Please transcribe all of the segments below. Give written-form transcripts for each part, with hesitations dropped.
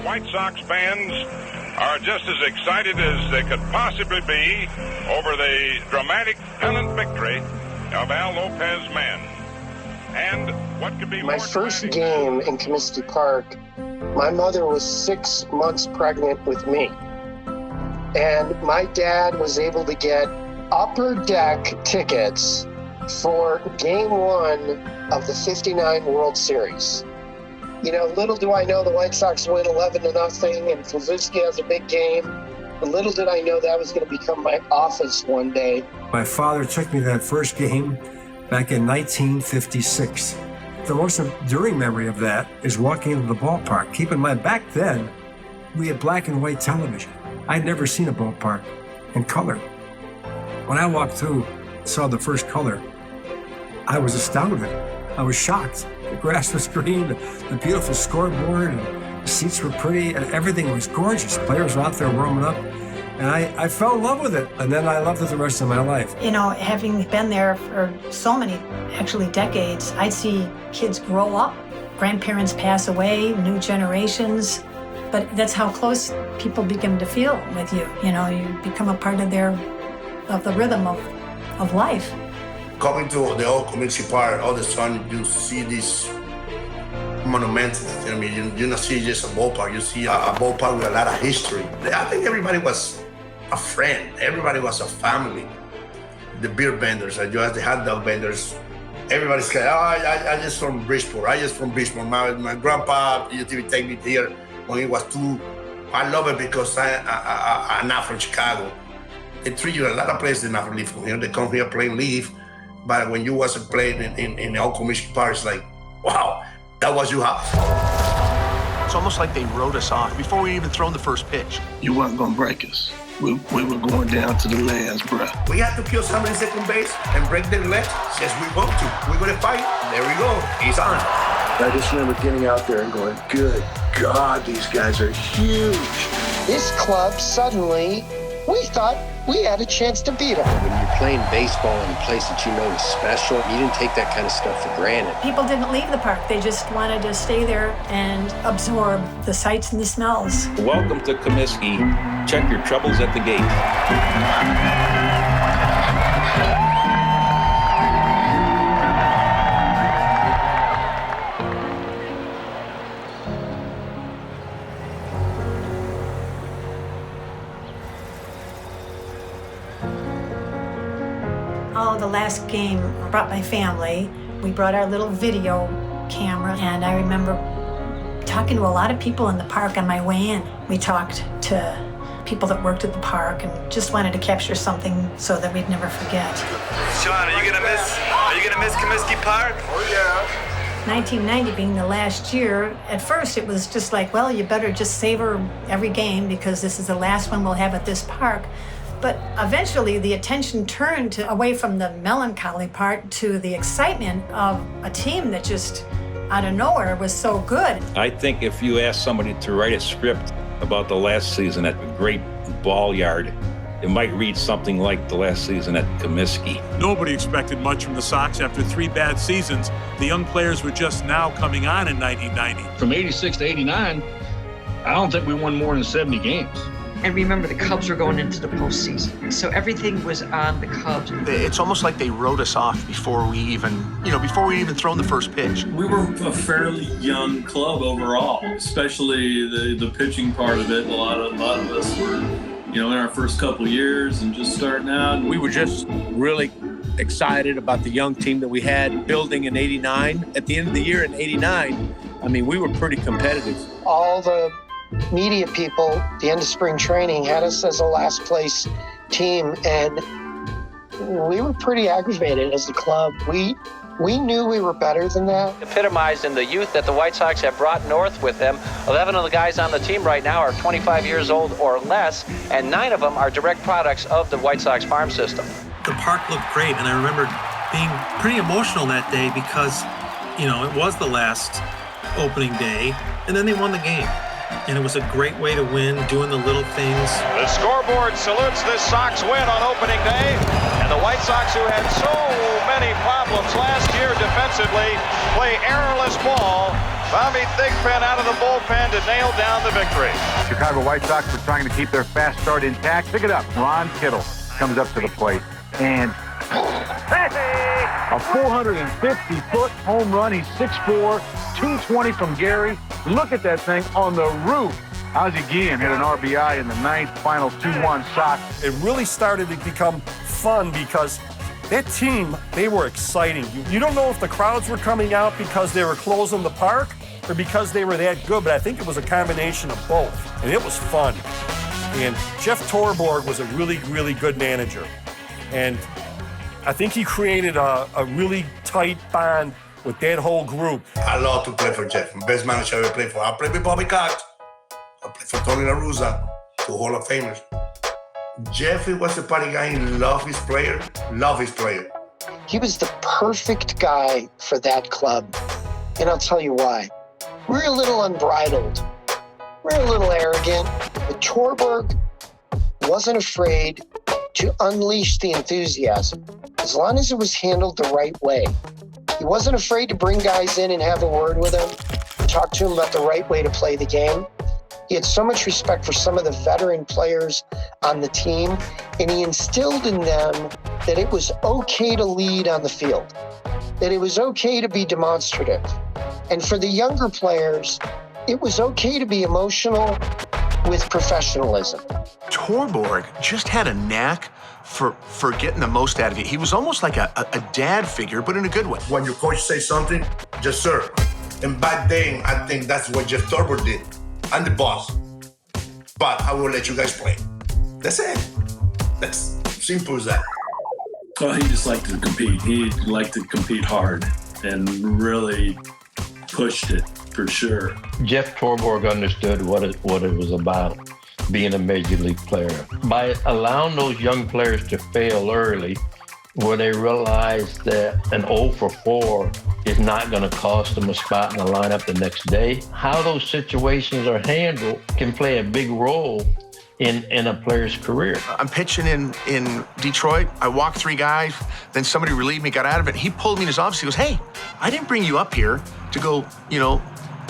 White Sox fans are just as excited as they could possibly be over the dramatic pennant victory of Al Lopez men. And what could be my first game in Comiskey Park, my mother was 6 months pregnant with me. And my dad was able to get upper deck tickets for game 1 of the '59 World Series. You know, little do I know the White Sox win 11-0 and Kluszewski has a big game. But little did I know that was going to become my office one day. My father took me to that first game back in 1956. The most enduring memory of that is walking into the ballpark. Keep in mind, back then, we had black and white television. I'd never seen a ballpark in color. When I walked through, saw the first color, I was astounded. I was shocked. The grass was green, the beautiful scoreboard, and the seats were pretty, and everything was gorgeous. Players were out there warming up, and I fell in love with it, and then I loved it the rest of my life. You know, having been there for so many, actually decades, I'd see kids grow up, grandparents pass away, new generations, but that's how close people begin to feel with you. You know, you become a part of the rhythm of life. Coming to the old Comiskey Park, all of a sudden you see these monuments. I mean, you don't see just a ballpark, you see a ballpark with a lot of history. I think everybody was a friend, everybody was a family. The beer vendors, the hot dog vendors, everybody's like, I just from Bridgeport, My grandpa used to take me here when he was 2. I love it because I'm not from Chicago. They treat you a lot of places not live from here. They come here playing leave. But when you wasn't playing in the old Comiskey Park, it's like, wow, that was your house. It's almost like they wrote us off before we even thrown the first pitch. You weren't gonna break us. We were going down to the last breath. We had to kill somebody in second base and break their legs. Says we want to. We're gonna fight. There we go. He's on. I just remember getting out there and going, good God, these guys are huge. This club, suddenly, we thought we had a chance to beat them. When you're playing baseball in a place that you know is special, you didn't take that kind of stuff for granted. People didn't leave the park. They just wanted to stay there and absorb the sights and the smells. Welcome to Comiskey. Check your troubles at the gate. The last game, I brought my family. We brought our little video camera, and I remember talking to a lot of people in the park on my way in. We talked to people that worked at the park and just wanted to capture something so that we'd never forget. Sean, are you gonna miss Comiskey Park? Oh yeah. 1990 being the last year, at first it was just like, well, you better just savor every game because this is the last one we'll have at this park. But eventually the attention turned away from the melancholy part to the excitement of a team that just out of nowhere was so good. I think if you ask somebody to write a script about the last season at the great ball yard, it might read something like the last season at Comiskey. Nobody expected much from the Sox after 3 bad seasons. The young players were just now coming on in 1990. From 86 to 89, I don't think we won more than 70 games. And remember, the Cubs were going into the postseason. So everything was on the Cubs. It's almost like they wrote us off before we even thrown the first pitch. We were a fairly young club overall, especially the pitching part of it. A lot of us were, in our first couple years and just starting out. We were just really excited about the young team that we had building in 89. At the end of the year in 89, we were pretty competitive. All the media people, the end of spring training, had us as a last place team, and we were pretty aggravated as a club. We knew we were better than that. Epitomized in the youth that the White Sox have brought north with them. 11 of the guys on the team right now are 25 years old or less, and 9 of them are direct products of the White Sox farm system. The park looked great, and I remember being pretty emotional that day because, it was the last opening day, and then they won the game. And it was a great way to win, doing the little things. The scoreboard salutes this Sox win on opening day. And the White Sox, who had so many problems last year defensively, play errorless ball Bobby Thigpen out of the bullpen to nail down the victory. Chicago White Sox were trying to keep their fast start intact. Pick it up. Ron Kittle comes up to the plate. And a 450-foot home run. He's 6'4", 220 from Gary. Look at that thing on the roof. Ozzie Guillen hit an RBI in the ninth, final 2-1 Sox. It really started to become fun because that team, they were exciting. You don't know if the crowds were coming out because they were closing the park or because they were that good, but I think it was a combination of both, and it was fun. And Jeff Torborg was a really, really good manager. And I think he created a really tight bond with that whole group. I love to play for Jeff. Best manager I ever played for. I played with Bobby Cox. I played for Tony La Russa, two Hall of Famers. Jeffy was a party guy. He loved his player. He was the perfect guy for that club. And I'll tell you why. We're a little unbridled. We're a little arrogant. But Torborg wasn't afraid to unleash the enthusiasm, as long as it was handled the right way. He wasn't afraid to bring guys in and have a word with them, talk to them about the right way to play the game. He had so much respect for some of the veteran players on the team, and he instilled in them that it was okay to lead on the field, that it was okay to be demonstrative. And for the younger players, it was okay to be emotional with professionalism. Torborg just had a knack for getting the most out of it. He was almost like a dad figure, but in a good way. When your coach says something, just sir. And back then, I think that's what Jeff Torborg did. I'm the boss, but I will let you guys play. That's it. That's simple as that. Well, he just liked to compete. He liked to compete hard and really pushed it for sure. Jeff Torborg understood what it was about, being a major league player. By allowing those young players to fail early, where they realize that an 0 for 4 is not going to cost them a spot in the lineup the next day, how those situations are handled can play a big role in a player's career. I'm pitching in Detroit. I walked 3 guys, then somebody relieved me, got out of it. He pulled me in his office. He goes, "Hey, I didn't bring you up here to go,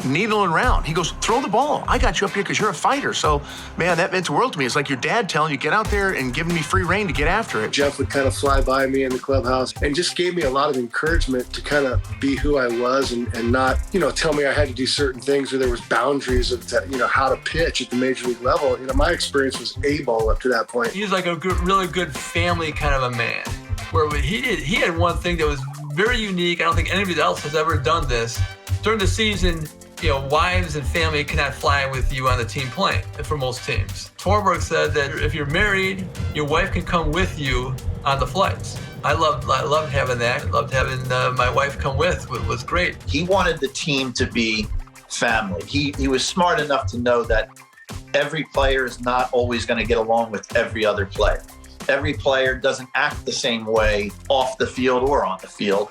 needling around." He goes, "Throw the ball. I got you up here because you're a fighter." So, man, that meant the world to me. It's like your dad telling you, get out there and giving me free rein to get after it. Jeff would kind of fly by me in the clubhouse and just gave me a lot of encouragement to kind of be who I was and not, tell me I had to do certain things or there was boundaries of, how to pitch at the major league level. My experience was A-ball up to that point. He was like a really good family kind of a man, where he had one thing that was very unique. I don't think anybody else has ever done this. During the season, wives and family cannot fly with you on the team plane for most teams. Torborg said that if you're married, your wife can come with you on the flights. I loved having that. I loved having my wife come with. It was great. He wanted the team to be family. He was smart enough to know that every player is not always going to get along with every other player. Every player doesn't act the same way off the field or on the field,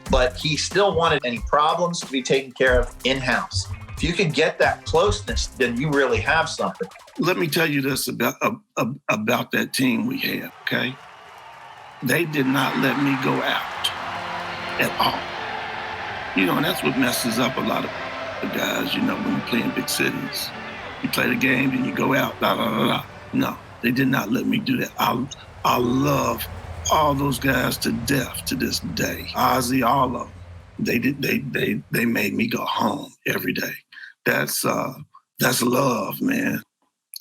but he still wanted any problems to be taken care of in-house. If you can get that closeness, then you really have something. Let me tell you this about that team we had, okay? They did not let me go out at all. And that's what messes up a lot of the guys, when you play in big cities. You play the game and you go out, blah, blah, blah, blah. No. They did not let me do that. I love all those guys to death to this day. Ozzie, all of them. They made me go home every day. That's love, man.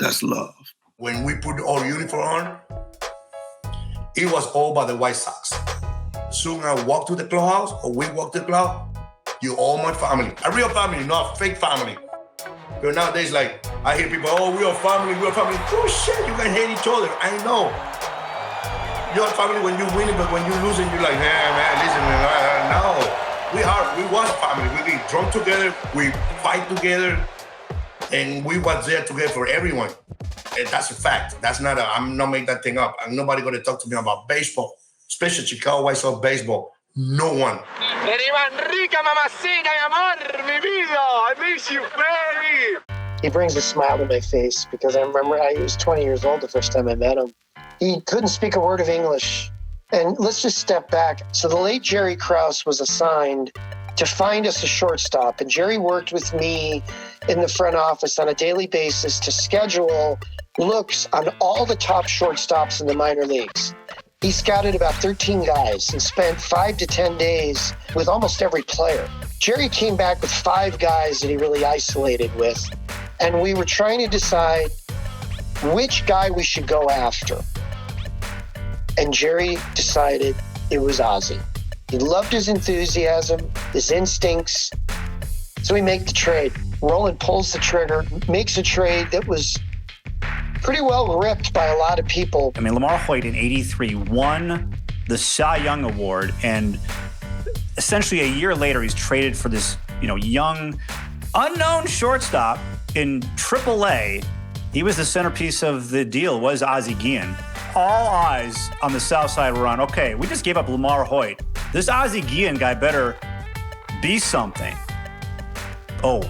That's love. When we put all uniform on, it was all by the White Sox. Soon I walk to the clubhouse or we walk to the club, you all my family. A real family, not a fake family. But nowadays, I hear people, we're a family. Oh, shit, you can hate each other. I know. You're a family when you're winning, but when you're losing, you're like, man, listen, no. We was family. We get drunk together, we fight together, and we was there together for everyone. And that's a fact. I'm not making that thing up. I'm nobody going to talk to me about baseball, especially Chicago White Sox baseball. No one. He brings a smile to my face because I remember he was 20 years old the first time I met him. He couldn't speak a word of English. And let's just step back. So the late Jerry Krause was assigned to find us a shortstop. And Jerry worked with me in the front office on a daily basis to schedule looks on all the top shortstops in the minor leagues. He scouted about 13 guys and spent 5 to 10 days with almost every player. Jerry came back with 5 guys that he really isolated with, and we were trying to decide which guy we should go after. And Jerry decided it was Ozzie. He loved his enthusiasm, his instincts. So we make the trade. Roland pulls the trigger, makes a trade that was pretty well ripped by a lot of people. I mean, LaMarr Hoyt in '83 won the Cy Young Award, and essentially a year later, he's traded for this, young, unknown shortstop in AAA. He was the centerpiece of the deal, was Ozzie Guillen. All eyes on the South Side were on, okay, we just gave up LaMarr Hoyt. This Ozzie Guillen guy better be something. Oh,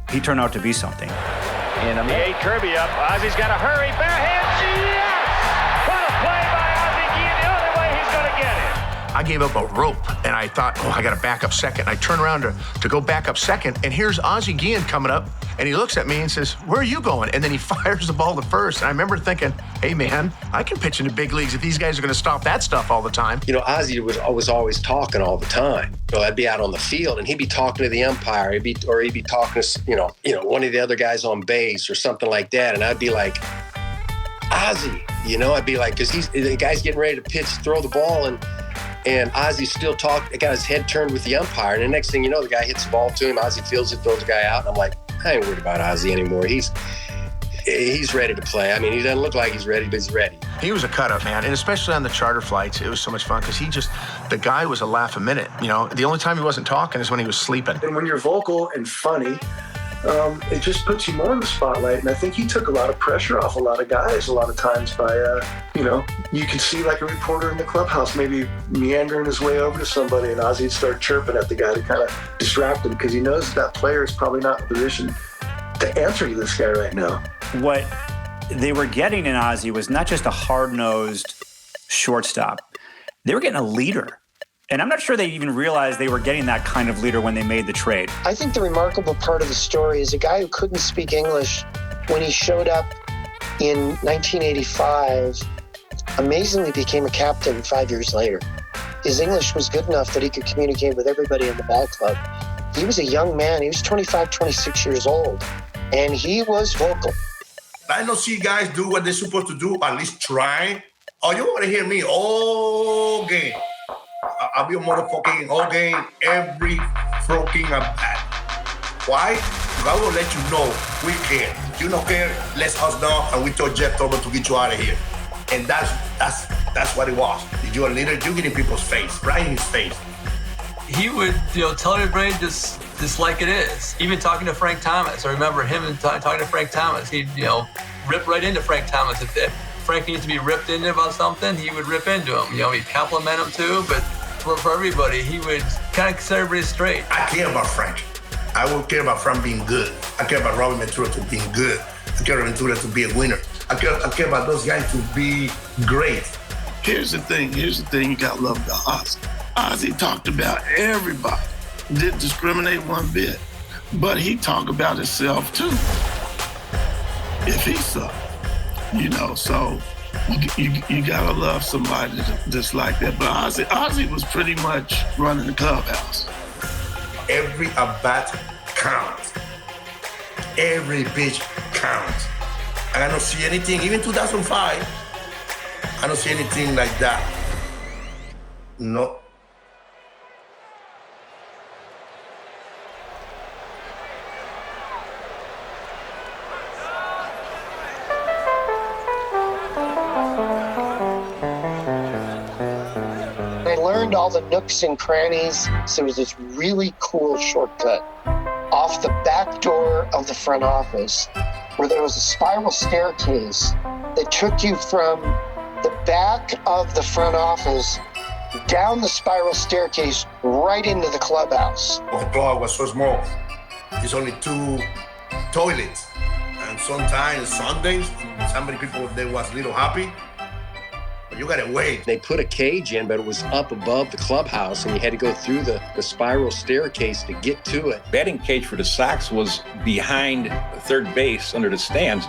he turned out to be something. He ate Kirby up. Ozzie's got to hurry. Bare hands. Yes! What a play by Ozzie Guillen. The only way he's going to get it. I gave up a rope, and I thought, I got to back up second. I turn around to go back up second, and here's Ozzie Guillen coming up, and he looks at me and says, where are you going? And then he fires the ball to first. And I remember thinking, hey, man, I can pitch in the big leagues if these guys are going to stop that stuff all the time. Ozzie was always talking all the time. So I'd be out on the field, and he'd be talking to the umpire. He'd be talking to, one of the other guys on base or something like that. And I'd be like, Ozzie, I'd be like, because the guy's getting ready to pitch, throw the ball, and Ozzie's still talking, got his head turned with the umpire. And the next thing you know, the guy hits the ball to him. Ozzie fields it, throws the guy out. And I'm like, I ain't worried about Ozzie anymore. He's ready to play. I mean, he doesn't look like he's ready, but he's ready. He was a cut-up, man. And especially on the charter flights, it was so much fun because the guy was a laugh a minute. The only time he wasn't talking is when he was sleeping. And when you're vocal and funny, it just puts you more in the spotlight. And I think he took a lot of pressure off a lot of guys a lot of times by, you can see like a reporter in the clubhouse maybe meandering his way over to somebody, and Ozzie'd start chirping at the guy to kind of distract him because he knows that player is probably not in a position to answer to this guy right now. What they were getting in Ozzie was not just a hard-nosed shortstop. They were getting a leader. And I'm not sure they even realized they were getting that kind of leader when they made the trade. I think the remarkable part of the story is a guy who couldn't speak English when he showed up in 1985, amazingly became a captain 5 years later. His English was good enough that he could communicate with everybody in the ball club. He was a young man. He was 25, 26 years old, and he was vocal. I don't see guys do what they're supposed to do, at least try. Oh, you want to hear me all game. I'll be a motherfucking all game, every fucking at-bat. Why? Because I will let you know we care. If you don't care, let us know, and we told Jeff Tobin to get you out of here. And that's what it was. If you're a leader, you get in people's face, right in his face. He would, tell everybody just like it is. Even talking to Frank Thomas, I remember him talking to Frank Thomas. He'd, rip right into Frank Thomas. If Frank needs to be ripped into about something, he would rip into him. He'd compliment him too, but for everybody, he would kind of set everybody straight. I care about Frank. I will care about Frank being good. I care about Robin Ventura to being good. I care about Ventura to be a winner. I care about those guys to be great. Here's the thing you gotta love about Ozzie. Ozzie talked about everybody. Didn't discriminate one bit. But he talked about himself too. If he sucked, so you gotta love somebody just like that. But Ozzie was pretty much running the clubhouse. Every at-bat counts. Every pitch counts. And I don't see anything, even 2005, I don't see anything like that. No. I learned all the nooks and crannies, so it was this really cool shortcut off the back door of the front office, where there was a spiral staircase that took you from the back of the front office down the spiral staircase right into the clubhouse. The club was so small. There's only 2 toilets. And sometimes Sundays, somebody people they was a little happy. You gotta wait. They put a cage in, but it was up above the clubhouse, and you had to go through the spiral staircase to get to it. Batting cage for the Sox was behind third base under the stands.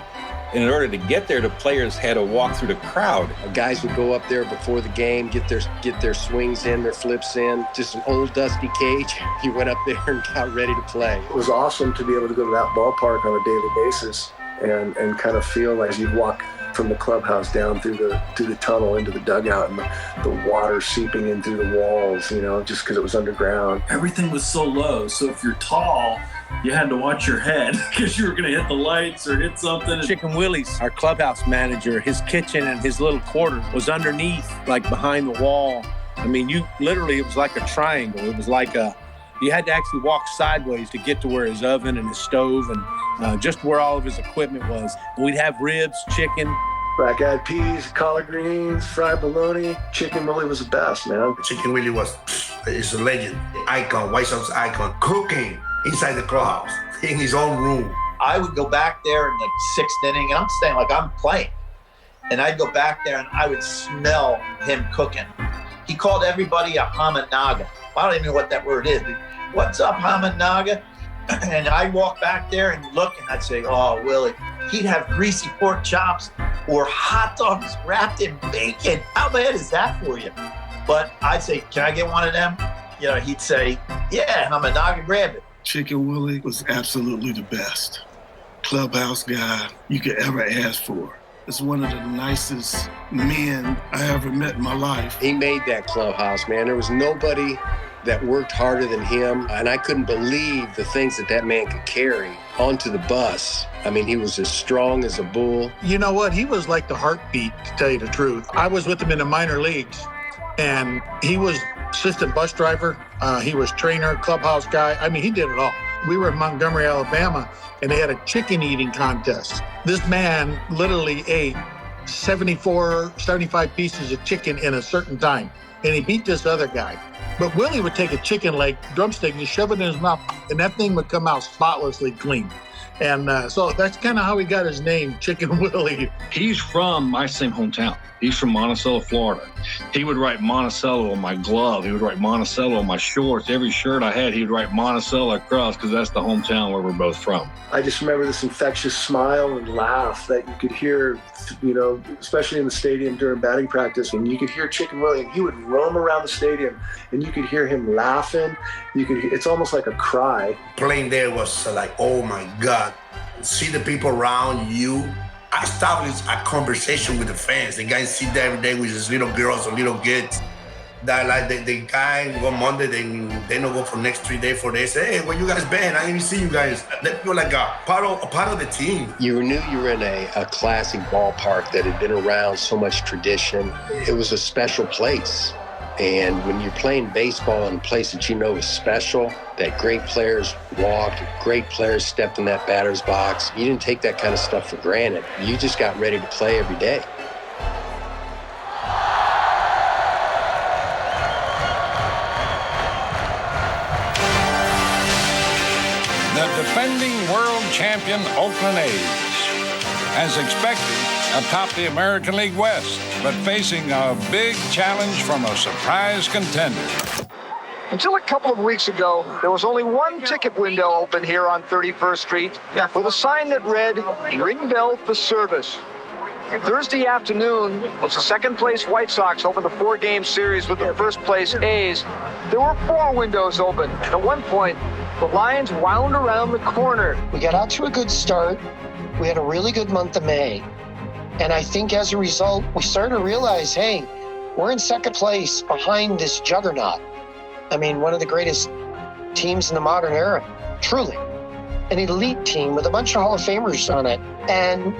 And in order to get there, the players had to walk through the crowd. Guys would go up there before the game, get their swings in, their flips in. Just an old dusty cage. You went up there and got ready to play. It was awesome to be able to go to that ballpark on a daily basis and kind of feel like you'd walk from the clubhouse down through the tunnel into the dugout, and the water seeping in through the walls, just because it was underground. Everything was so low, so if you're tall, you had to watch your head because you were going to hit the lights or hit something. Chicken Willie's, our clubhouse manager, his kitchen and his little quarters was underneath, like behind the wall. I mean, it was like a triangle. It was like you had to actually walk sideways to get to where his oven and his stove and just where all of his equipment was. And we'd have ribs, chicken, black-eyed peas, collard greens, fried bologna. Chicken Willie was the best, man. Chicken Willie is a legend, icon, White Sox icon, cooking inside the clubhouse, in his own room. I would go back there in the 6th inning, and I'm saying like I'm playing. And I'd go back there and I would smell him cooking. He called everybody a Hamanaga. I don't even know what that word is. But what's up, Hamanaga? And I'd walk back there and look, and I'd say, oh, Willie. He'd have greasy pork chops or hot dogs wrapped in bacon. How bad is that for you? But I'd say, can I get one of them? He'd say, yeah, Hamanaga, grab it. Chicken Willie was absolutely the best clubhouse guy you could ever ask for. It's one of the nicest men I ever met in my life. He made that clubhouse, man. There was nobody that worked harder than him, and I couldn't believe the things that man could carry onto the bus. I mean, he was as strong as a bull. You know what? He was like the heartbeat, to tell you the truth. I was with him in the minor leagues, and he was assistant bus driver. He was trainer, clubhouse guy. I mean, he did it all. We were in Montgomery, Alabama, and they had a chicken eating contest. This man literally ate 75 pieces of chicken in a certain time, and he beat this other guy. But Willie would take a chicken leg drumstick and shove it in his mouth, and that thing would come out spotlessly clean. And so that's kind of how he got his name, Chicken Willie. He's from my same hometown. He's from Monticello, Florida. He would write Monticello on my glove. He would write Monticello on my shorts. Every shirt I had, he'd write Monticello across because that's the hometown where we're both from. I just remember this infectious smile and laugh that you could hear, especially in the stadium during batting practice. And you could hear Chicken Willie, and he would roam around the stadium, and you could hear him laughing. It's almost like a cry. Playing there was like, oh my God. See the people around you. I established a conversation with the fans. The guys sit there every day with his little girls or little kids. That like the guy go Monday, they don't go for next 3 days, 4 days. Hey, where you guys been? I didn't see you guys. They feel like a part of the team. You knew you were in a classic ballpark that had been around, so much tradition. It was a special place. And when you're playing baseball in a place that you know is special, that great players walked, great players stepped in that batter's box, you didn't take that kind of stuff for granted. You just got ready to play every day. The defending world champion Oakland A's, as expected, atop the American League West, but facing a big challenge from a surprise contender. Until a couple of weeks ago, there was only one ticket window open here on 31st Street with a sign that read, "Ring bell for service." Thursday afternoon was the second-place White Sox opened the 4-game series with the first-place A's. There were 4 windows open. At one point, the Lions wound around the corner. We got out to a good start. We had a really good month of May. And I think as a result, we started to realize, hey, we're in second place behind this juggernaut. I mean, one of the greatest teams in the modern era, truly. An elite team with a bunch of Hall of Famers on it. And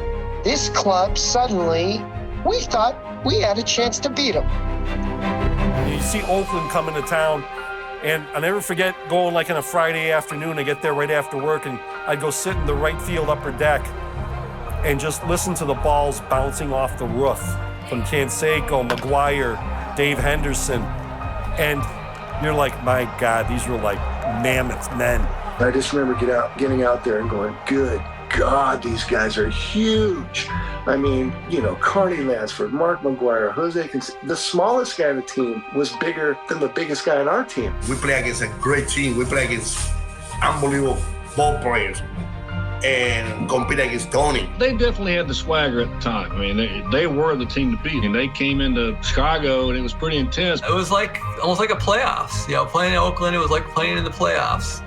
this club, suddenly, we thought we had a chance to beat them. You see Oakland coming to town, and I'll never forget going like on a Friday afternoon. I get there right after work, and I'd go sit in the right field upper deck and just listen to the balls bouncing off the roof from Canseco, McGuire, Dave Henderson. And you're like, my God, these were like mammoth men. I just remember getting out there and going, good God, these guys are huge. I mean, Carney Lansford, Mark McGuire, Jose Canseco. The smallest guy on the team was bigger than the biggest guy on our team. We play against a great team. We play against unbelievable ball players and compete against Tony. They definitely had the swagger at the time. I mean, they were the team to beat. And they came into Chicago, and it was pretty intense. It was almost like a playoffs. Playing in Oakland, it was like playing in the playoffs.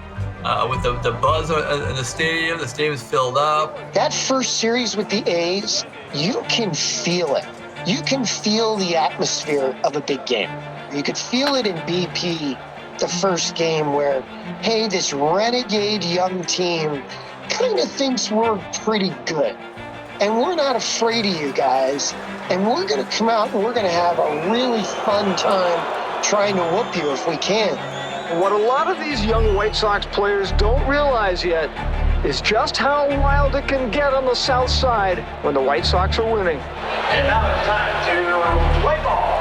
With the buzz in the stadium was filled up. That first series with the A's, you can feel it. You can feel the atmosphere of a big game. You could feel it in BP the first game where, hey, this renegade young team kind of thinks we're pretty good. And we're not afraid of you guys. And we're going to come out and we're going to have a really fun time trying to whoop you if we can. What a lot of these young White Sox players don't realize yet is just how wild it can get on the south side when the White Sox are winning. And now it's time to play ball.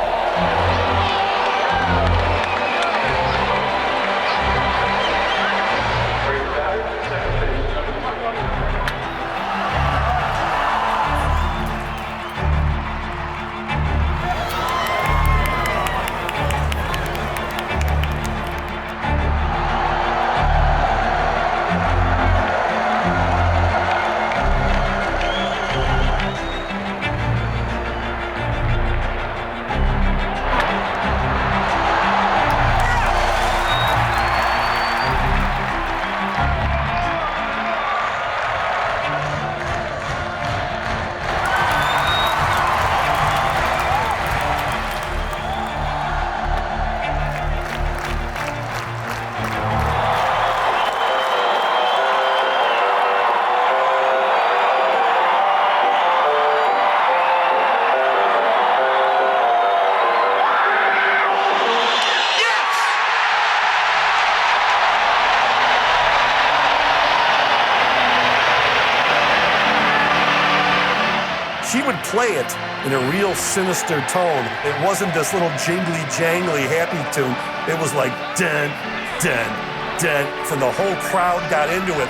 Play it in a real sinister tone. It wasn't this little jingly jangly happy tune. It was like dun, dun, dun, for the whole crowd got into it.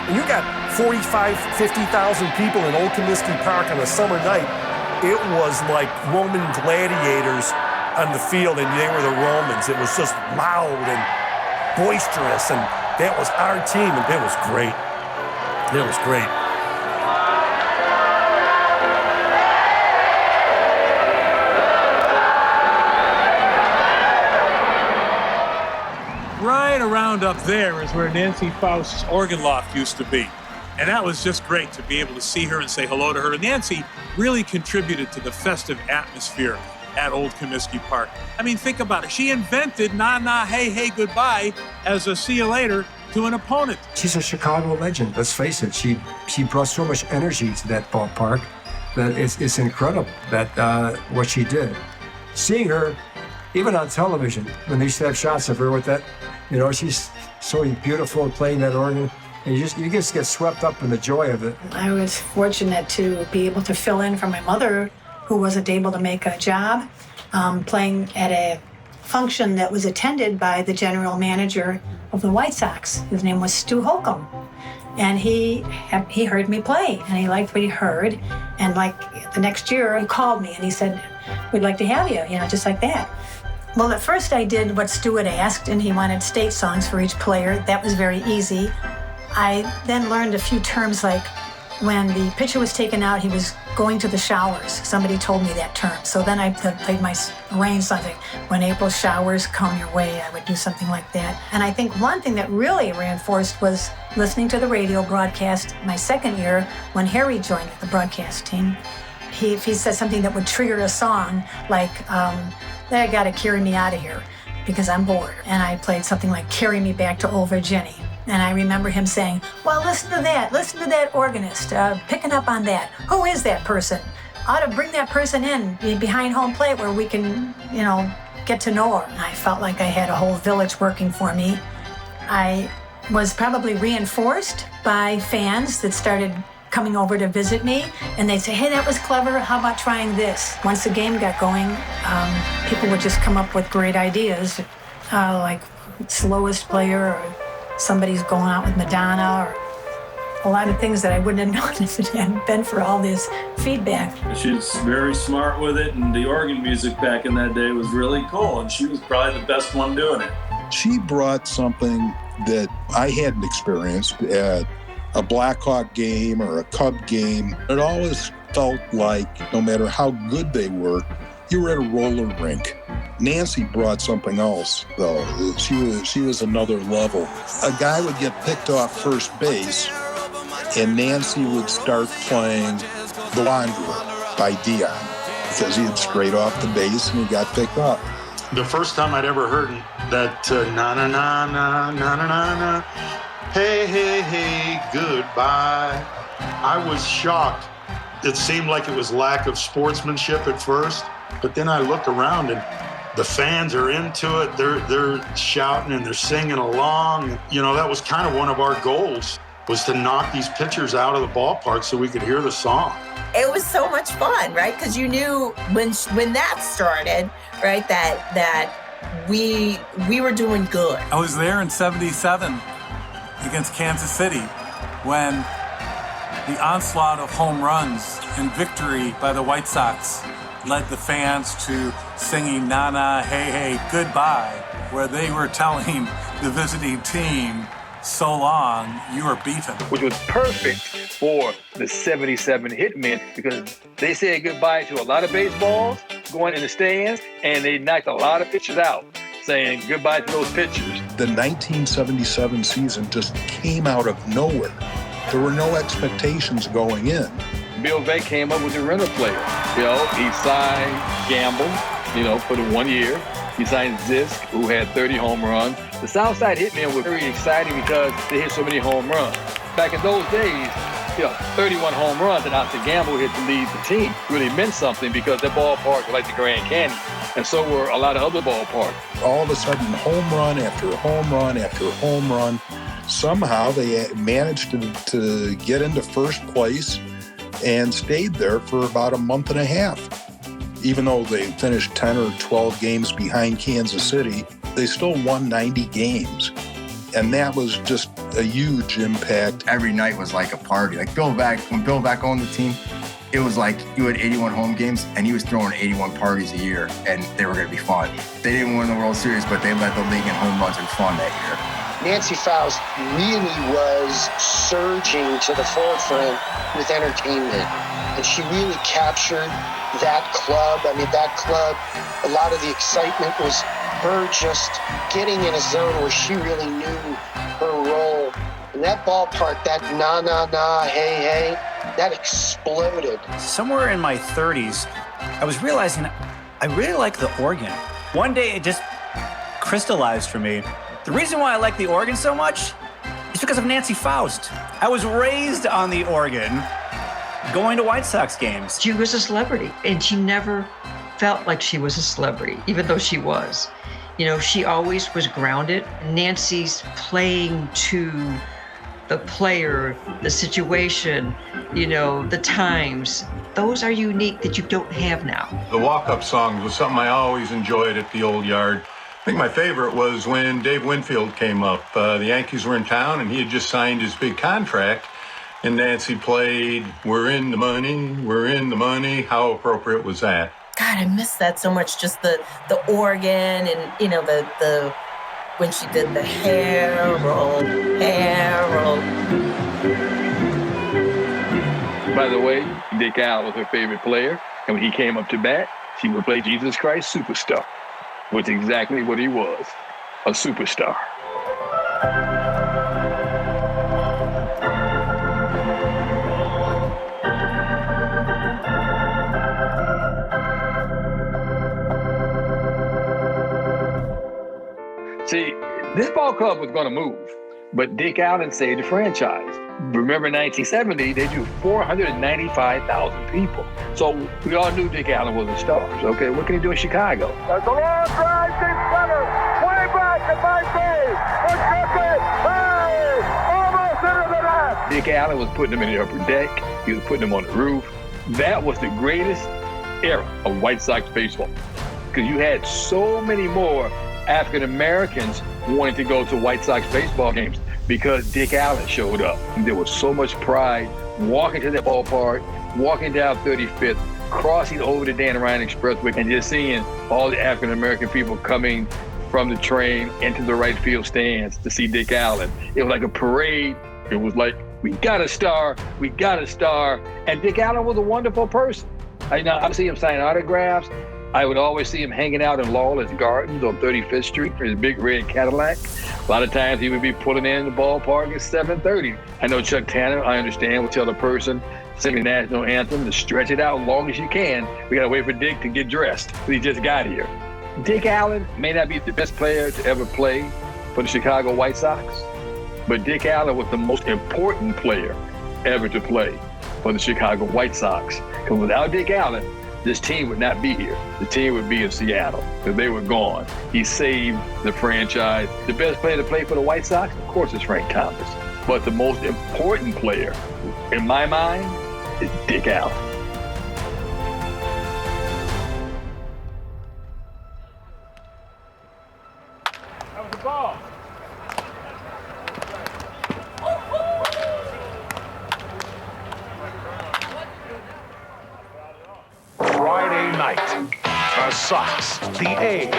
And you got 45, 50,000 people in Old Comiskey Park on a summer night. It was like Roman gladiators on the field, and they were the Romans. It was just loud and boisterous, and that was our team, and it was great. It was great. Right around up there is where Nancy Faust's organ loft used to be. And that was just great to be able to see her and say hello to her. And Nancy really contributed to the festive atmosphere at Old Comiskey Park. I mean, think about it. She invented nah, nah, hey, hey, goodbye as a see you later to an opponent. She's a Chicago legend, let's face it. She brought so much energy to that ballpark that it's incredible that what she did. Seeing her, even on television, when they used to have shots of her with that, she's so beautiful playing that organ, and you just get swept up in the joy of it. I was fortunate to be able to fill in for my mother, who wasn't able to make a job, playing at a function that was attended by the general manager of the White Sox. His name was Stu Holcomb. And he heard me play, and he liked what he heard. And like the next year, he called me and he said, "We'd like to have you," just like that. Well, at first I did what Stu had asked, and he wanted state songs for each player. That was very easy. I then learned a few terms, like when the pitcher was taken out, he was going to the showers. Somebody told me that term. So then I played my range songs, like "When April showers come your way," I would do something like that. And I think one thing that really reinforced was listening to the radio broadcast my second year when Harry joined the broadcast team. If he said something that would trigger a song, like, "They gotta carry me out of here because I'm bored." And I played something like "Carry Me Back to Old Virginia." And I remember him saying, "Well, listen to that organist, picking up on that. Who is that person? Ought to bring that person in behind home plate where we can, get to know her." And I felt like I had a whole village working for me. I was probably reinforced by fans that started coming over to visit me, and they'd say, "Hey, that was clever. How about trying this?" Once the game got going, people would just come up with great ideas, like slowest player, or somebody's going out with Madonna, or a lot of things that I wouldn't have known if it hadn't been for all this feedback. She was very smart with it, and the organ music back in that day was really cool, and she was probably the best one doing it. She brought something that I hadn't experienced at a Blackhawk game or a Cub game. It always felt like no matter how good they were, you were at a roller rink. Nancy brought something else, though. She was another level. A guy would get picked off first base, and Nancy would start playing The Wanderer by Dion because he had strayed off the base and he got picked up. The first time I'd ever heard that na na na na na na na na, hey hey hey goodbye, I was shocked. It seemed like it was lack of sportsmanship at first, but then I looked around and the fans are into it. They're shouting and they're singing along. You know, that was kind of one of our goals, was to knock these pitchers out of the ballpark so we could hear the song. It was so much fun, right? Because you knew when that started, right, that we were doing good. I was there in '77 against Kansas City when the onslaught of home runs and victory by the White Sox led the fans to singing "Na Na Hey Hey Goodbye," where they were telling the visiting team, "So long, you are beaten." Which was perfect for the 77 Hitmen because they said goodbye to a lot of baseballs going in the stands, and they knocked a lot of pitchers out, saying goodbye to those pitchers. The 1977 season just came out of nowhere. There were no expectations going in. Bill Veeck came up with a rental player. You know, he signed Gamble, for the 1 year. He signed Zisk, who had 30 home runs. The Southside Hitmen were very exciting because they hit so many home runs. Back in those days, 31 home runs, and after Gamble hit to lead the team really meant something because their ballpark was like the Grand Canyon, and so were a lot of other ballparks. All of a sudden, home run after home run after home run. Somehow they managed to get into first place and stayed there for about a month and a half. Even though they finished 10 or 12 games behind Kansas City, they still won 90 games. And that was just a huge impact. Every night was like a party. Like when Bill Veeck owned the team, it was like you had 81 home games and he was throwing 81 parties a year and they were going to be fun. They didn't win the World Series, but they led the league in home runs and fun that year. Nancy Faust really was surging to the forefront with entertainment. And she really captured that club. I mean, that club, a lot of the excitement was her just getting in a zone where she really knew her role. And that ballpark, that na na na, hey hey, that exploded. Somewhere in my 30s, I was realizing I really like the organ. One day it just crystallized for me. The reason why I like the organ so much is because of Nancy Faust. I was raised on the organ, going to White Sox games. She was a celebrity, and she never felt like she was a celebrity, even though she was. She always was grounded. Nancy's playing to the player, the situation, the times. Those are unique that you don't have now. The walk-up songs was something I always enjoyed at the old yard. I think my favorite was when Dave Winfield came up. The Yankees were in town, and he had just signed his big contract, and Nancy played, "We're in the money, we're in the money." How appropriate was that? God, I miss that so much. Just the organ and the when she did the Harold. By the way, Dick Allen was her favorite player, and when he came up to bat, she would play Jesus Christ Superstar, which is exactly what he was, a superstar. See, this ball club was going to move, but Dick Allen saved the franchise. Remember 1970, they drew 495,000 people. So we all knew Dick Allen was a star. So, okay, what can he do in Chicago? There's a long drive, deep center, way back at my face. Almost into the net. Dick Allen was putting them in the upper deck. He was putting them on the roof. That was the greatest era of White Sox baseball because you had so many more African Americans wanting to go to White Sox baseball games because Dick Allen showed up. There was so much pride walking to that ballpark, walking down 35th, crossing over the Dan Ryan Expressway, and just seeing all the African-American people coming from the train into the right field stands to see Dick Allen. It was like a parade. It was like, we got a star, we got a star. And Dick Allen was a wonderful person. I would see him sign autographs. I would always see him hanging out in Lawless Gardens on 35th Street for his big red Cadillac. A lot of times he would be pulling in the ballpark at 7:30. I know Chuck Tanner, I understand, would tell the person singing the national anthem to stretch it out as long as you can. We got to wait for Dick to get dressed. He just got here. Dick Allen may not be the best player to ever play for the Chicago White Sox, but Dick Allen was the most important player ever to play for the Chicago White Sox. Because without Dick Allen, this team would not be here. The team would be in Seattle, because they were gone. He saved the franchise. The best player to play for the White Sox, of course, is Frank Thomas. But the most important player, in my mind, is Dick Allen. That was the ball. Friday night, the Sox, the A's,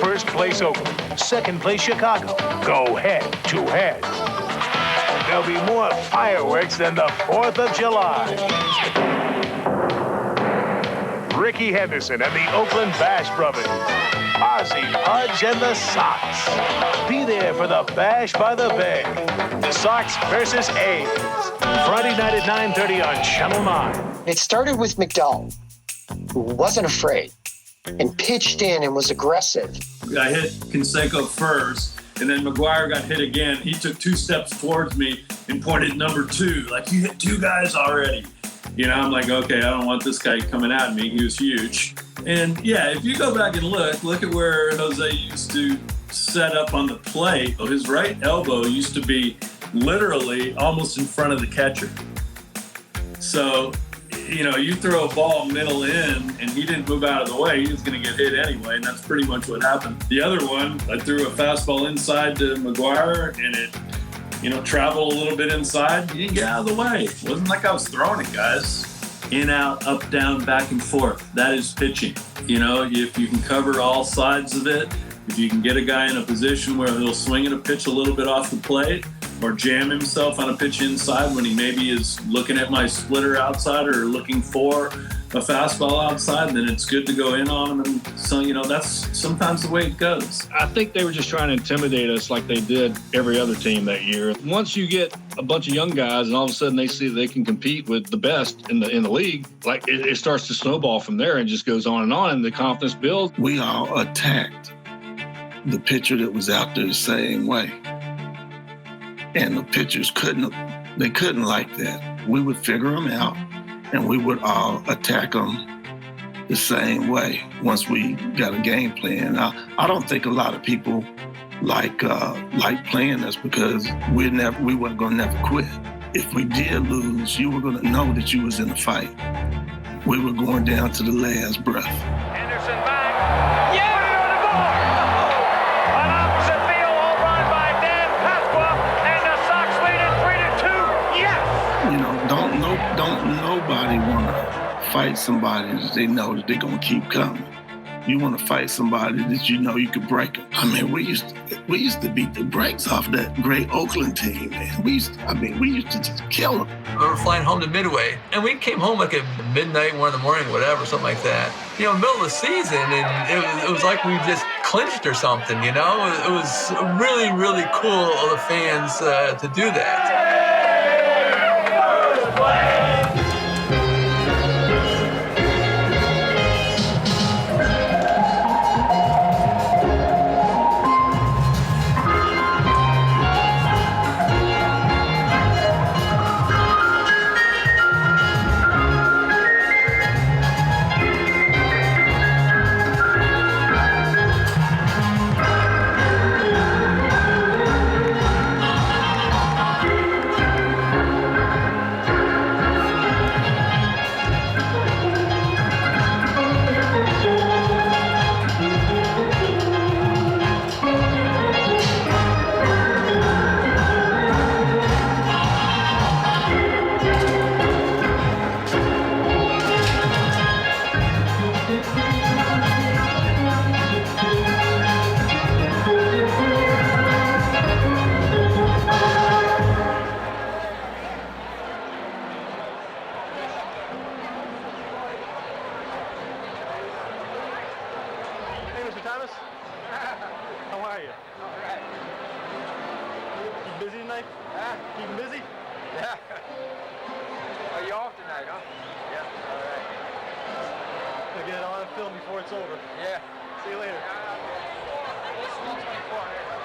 first place Oakland, second place Chicago, go head to head. There'll be more fireworks than the 4th of July. Ricky Henderson and the Oakland Bash Brothers, Ozzie, Pudge, and the Sox. Be there for the Bash by the Bay. The Sox versus A's. Friday night at 9:30 on Channel 9. It started with McDowell, who wasn't afraid and pitched in and was aggressive. I hit Canseco first, and then McGuire got hit again. He took 2 steps towards me and pointed number 2, like, you hit 2 guys already. You know, I'm like, okay, I don't want this guy coming at me. He was huge. And yeah, if you go back and look at where Jose used to set up on the plate. His right elbow used to be literally almost in front of the catcher. So, you know, you throw a ball middle in and he didn't move out of the way, he was going to get hit anyway, and that's pretty much what happened. The other one, I threw a fastball inside to McGuire and it, you know, traveled a little bit inside. He didn't get out of the way. It wasn't like I was throwing it, guys. In, out, up, down, back and forth. That is pitching. You know, if you can cover all sides of it, if you can get a guy in a position where he'll swing at a pitch a little bit off the plate or jam himself on a pitch inside when he maybe is looking at my splitter outside or looking for a fastball outside, then it's good to go in on him. And so, you know, that's sometimes the way it goes. I think they were just trying to intimidate us like they did every other team that year. Once you get a bunch of young guys and all of a sudden they see they can compete with the best in the league, like it starts to snowball from there and just goes on and the confidence builds. We all attacked the pitcher that was out there the same way. And the pitchers couldn't like that. We would figure them out and we would all attack them the same way once we got a game plan. I don't think a lot of people like playing us because we weren't gonna never quit. If we did lose, you were gonna know that you was in a fight. We were going down to the last breath. Henderson back. Yeah! Put it on the board. On opposite field, home run by Dan Pasqua, and the Sox lead it 3-2. Yes! You know, don't nobody want to fight somebody that they know that they're going to keep coming. You want to fight somebody that you know you could break them. I mean, we used to beat the brakes off that great Oakland team, man. We used to just kill them. We were flying home to Midway, and we came home like at midnight, 1 in the morning, whatever, something like that. You know, middle of the season, and it was like we just clinched or something, you know? It was really, really cool of the fans to do that. film before it's over. Yeah. See you later. 124.